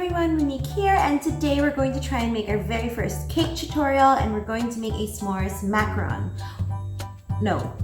everyone, Monique here, and today we're going to try and make our very first cake tutorial, and we're going to make a s'mores macaron. No.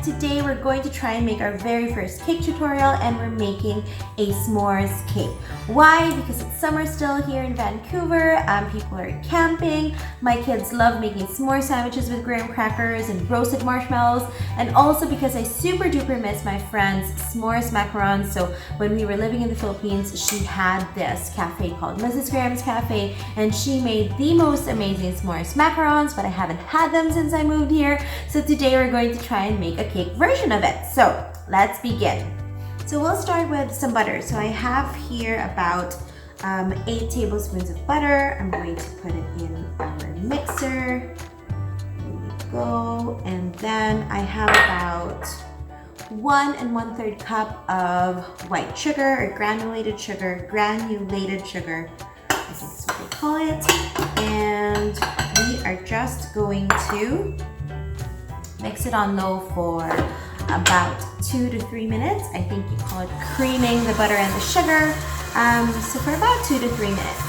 Today we're going to try and make our very first cake tutorial, and we're making a s'mores cake. Why? Because it's summer still here in Vancouver. People are camping. My kids love making s'more sandwiches with graham crackers and roasted marshmallows, and also because I super duper miss my friend's s'mores macarons. So when we were living in the Philippines, she had this cafe called Mrs. Graham's Cafe, and she made the most amazing s'mores macarons, but I haven't had them since I moved here. So today we're going to try and make a cake version of it. So let's begin. So we'll start with some butter. So I have here about 8 tablespoons of butter. I'm going to put it in our mixer. There we go. And then I have about 1 1/3 cup of white sugar or granulated sugar. I think that's what they call it. And we are just going to mix it on low for about 2 to 3 minutes. I think you call it creaming the butter and the sugar. So for about 2 to 3 minutes.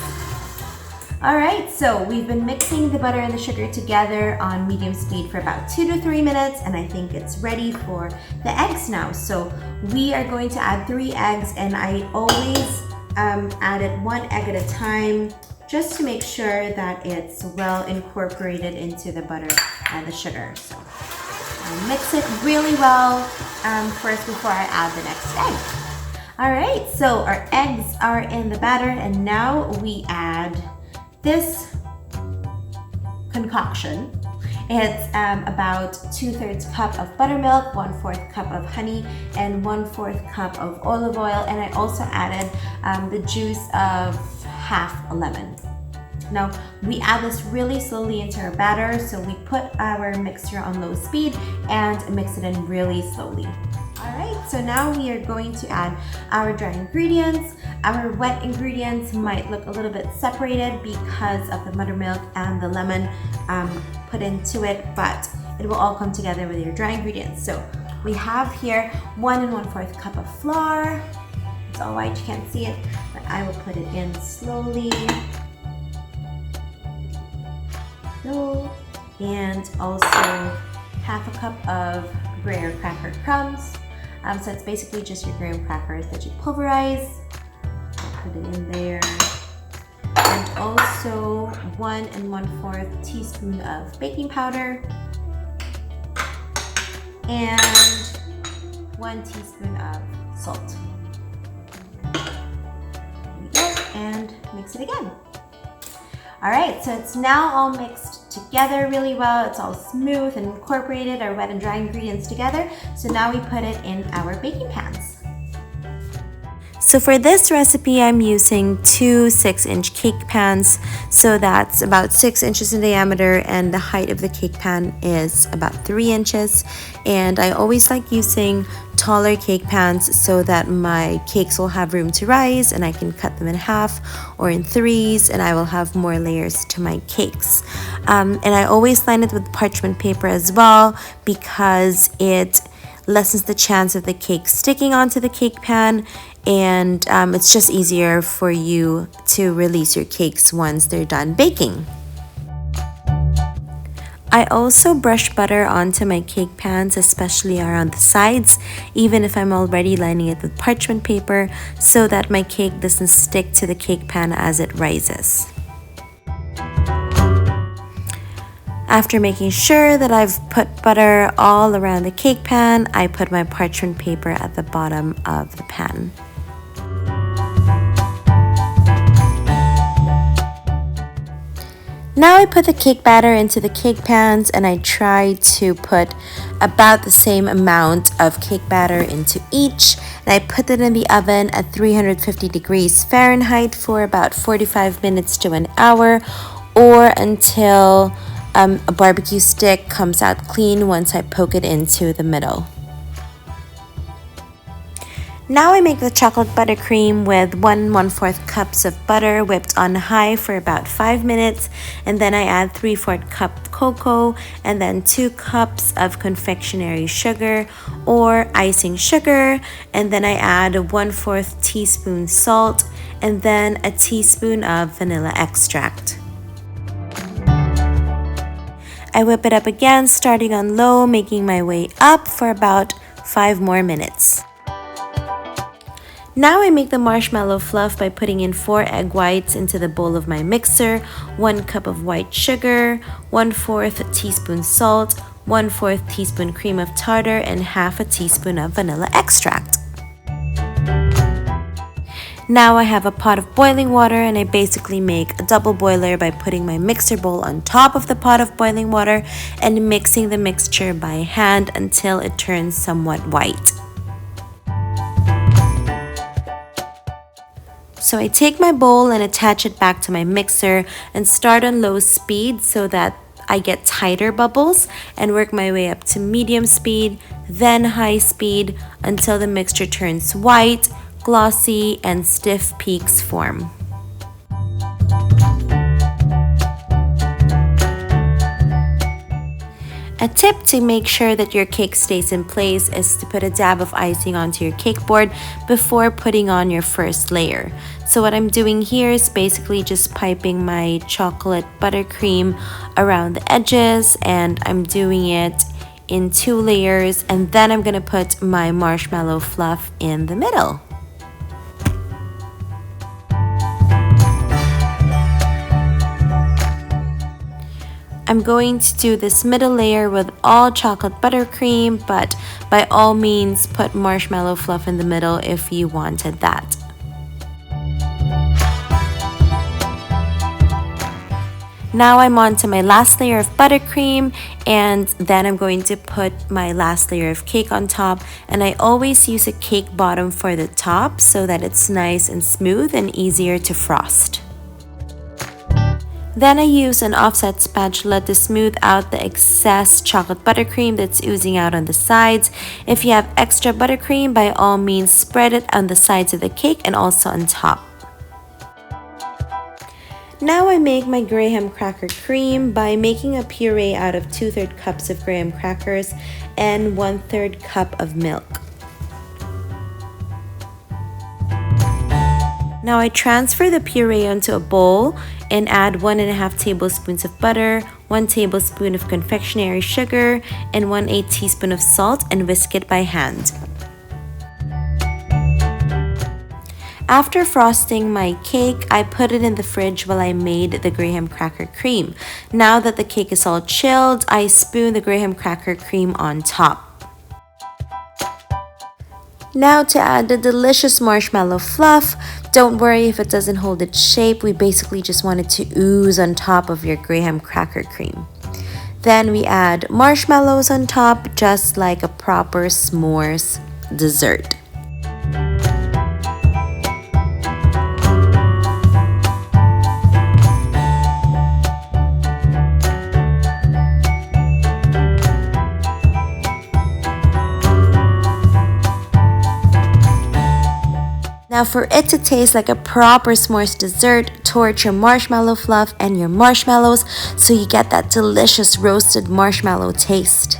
All right, so we've been mixing the butter and the sugar together on medium speed for about 2 to 3 minutes, and I think it's ready for the eggs now. So we are going to add 3 eggs, and I always added 1 egg at a time, just to make sure that it's well incorporated into the butter and the sugar. So I'll mix it really well first before I add the next egg. All right, so our eggs are in the batter, and now we add this concoction. It's about 2/3 cup of buttermilk, 1/4 cup of honey, and 1/4 cup of olive oil, and I also added the juice of half a lemon. Now, we add this really slowly into our batter, so we put our mixture on low speed and mix it in really slowly. All right, so now we are going to add our dry ingredients. Our wet ingredients might look a little bit separated because of the buttermilk and the lemon put into it, but it will all come together with your dry ingredients. So we have here 1 1/4 cup of flour. It's all white, you can't see it, but I will put it in slowly. And also half a cup of graham cracker crumbs. So it's basically just your graham crackers that you pulverize. Put it in there. And also 1 1/4 teaspoon of baking powder. And 1 teaspoon of salt. There we go. And mix it again. All right, so it's now all mixed together really well. It's all smooth and incorporated our wet and dry ingredients together. So now we put it in our baking pans. So for this recipe, I'm using 2 6-inch cake pans. So that's about 6 inches in diameter, and the height of the cake pan is about 3 inches. And I always like using taller cake pans so that my cakes will have room to rise, and I can cut them in half or in 3s, and I will have more layers to my cakes. And I always line it with parchment paper as well, because it lessens the chance of the cake sticking onto the cake pan, and it's just easier for you to release your cakes once they're done baking. I also brush butter onto my cake pans, especially around the sides, even if I'm already lining it with parchment paper, so that my cake doesn't stick to the cake pan as it rises. After making sure that I've put butter all around the cake pan, I put my parchment paper at the bottom of the pan. Now I put the cake batter into the cake pans, and I try to put about the same amount of cake batter into each. And I put it in the oven at 350 degrees Fahrenheit for about 45 minutes to an hour, or until a barbecue stick comes out clean once I poke it into the middle. Now I make the chocolate buttercream with 1/4 cups of butter whipped on high for about 5 minutes, and then I add 3/4 cup cocoa and then 2 cups of confectionery sugar or icing sugar, and then I add a 1/4 teaspoon salt and then a teaspoon of vanilla extract. I whip it up again, starting on low, making my way up for about 5 more minutes. Now I make the marshmallow fluff by putting in 4 egg whites into the bowl of my mixer, 1 cup of white sugar, 1/4 teaspoon salt, 1/4 teaspoon cream of tartar, and half a teaspoon of vanilla extract. Now I have a pot of boiling water, and I basically make a double boiler by putting my mixer bowl on top of the pot of boiling water and mixing the mixture by hand until it turns somewhat white. So I take my bowl and attach it back to my mixer and start on low speed so that I get tighter bubbles, and work my way up to medium speed, then high speed until the mixture turns white, glossy, and stiff peaks form. A tip to make sure that your cake stays in place is to put a dab of icing onto your cake board before putting on your first layer. So what I'm doing here is basically just piping my chocolate buttercream around the edges, and I'm doing it in 2 layers, and then I'm gonna put my marshmallow fluff in the middle. I'm going to do this middle layer with all chocolate buttercream, but by all means put marshmallow fluff in the middle if you wanted that. Now I'm on to my last layer of buttercream, and then I'm going to put my last layer of cake on top, and I always use a cake bottom for the top so that it's nice and smooth and easier to frost. Then I use an offset spatula to smooth out the excess chocolate buttercream that's oozing out on the sides. If you have extra buttercream, by all means spread it on the sides of the cake and also on top. Now I make my graham cracker cream by making a puree out of 2/3 cups of graham crackers and 1/3 cup of milk. Now I transfer the puree onto a bowl and add 1.5 tablespoons of butter, 1 tablespoon of confectionery sugar, and 1/8 teaspoon of salt, and whisk it by hand. After frosting my cake, I put it in the fridge while I made the graham cracker cream. Now that the cake is all chilled, I spoon the graham cracker cream on top. Now to add the delicious marshmallow fluff, don't worry if it doesn't hold its shape. We basically just want it to ooze on top of your graham cracker cream. Then we add marshmallows on top, just like a proper s'mores dessert. Now for it to taste like a proper s'mores dessert, torch your marshmallow fluff and your marshmallows so you get that delicious roasted marshmallow taste.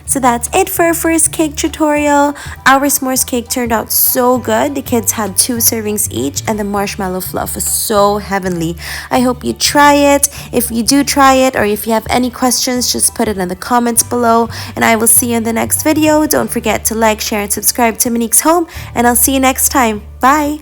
So that's it for our first cake tutorial. Our s'mores cake turned out so good. The kids had 2 servings each, and the marshmallow fluff was so heavenly. I hope you try it. If you do try it, or if you have any questions, just put it in the comments below, and I will see you in the next video. Don't forget to like, share, and subscribe to Monique's Home, and I'll see you next time. Bye!